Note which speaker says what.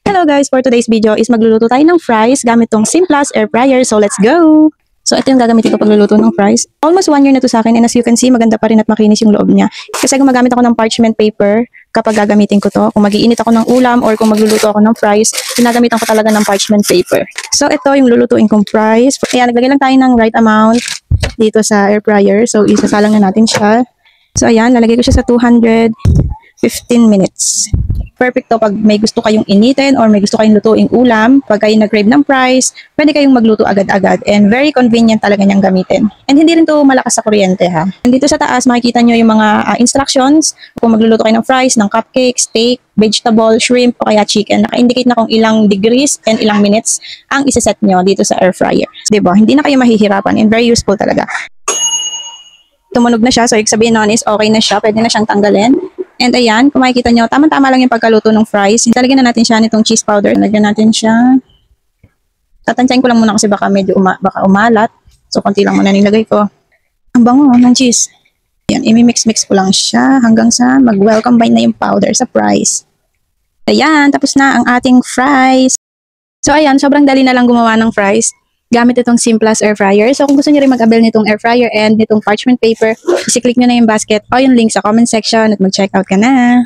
Speaker 1: Hello guys, for today's video is magluluto tayo ng fries gamit tong Simplast air fryer. So let's go! So ito yung gagamitin ko pagluluto ng fries. Almost 1 year na to sa akin and as you can see, maganda pa rin at makinis yung loob niya. Kasi gumagamit ako ng parchment paper kapag gagamitin ko to. Kung mag-iinit ako ng ulam or kung magluluto ako ng fries, ginagamitan ko talaga ng parchment paper. So ito yung lulutuin kong fries. Ayan, naglagay lang tayo ng right amount dito sa air fryer. So isasalang na natin siya. So ayan, lalagay ko siya sa 215 minutes. Perfect to pag may gusto kayong initin or may gusto kayong lutuing ulam. Pag kayo nag-crave ng fries, pwede kayong magluto agad-agad and very convenient talaga niyang gamitin. And hindi rin to malakas sa kuryente ha. And dito sa taas makikita nyo yung mga instructions kung magluluto kayo ng fries, ng cupcake, steak, vegetable, shrimp o kaya chicken. Naka-indicate na kung ilang degrees and ilang minutes ang isa-set nyo dito sa air fryer. Diba? Hindi na kayo mahihirapan and very useful talaga. Tumunog na siya, so ibig sabihin nun is okay na siya, pwede na siyang tanggalin. And ayan, kung makikita nyo, tama-tama lang yung pagkaluto ng fries. Talagyan na natin siya nitong cheese powder. Lagyan natin siya. Tatansyahin ko lang muna kasi baka medyo baka umalat. So, konti lang muna nilagay ko. Ang bango ng cheese. Ayan, imi-mix-mix ko lang siya hanggang sa mag-well combine na yung powder sa fries. Ayan, tapos na ang ating fries. So, ayan, sobrang dali na lang gumawa ng fries gamit itong Simplast air fryer. So kung gusto niyo rin mag-avail nitong air fryer and nitong parchment paper, isi-click nyo na yung basket o yung link sa comment section at mag-check out ka na.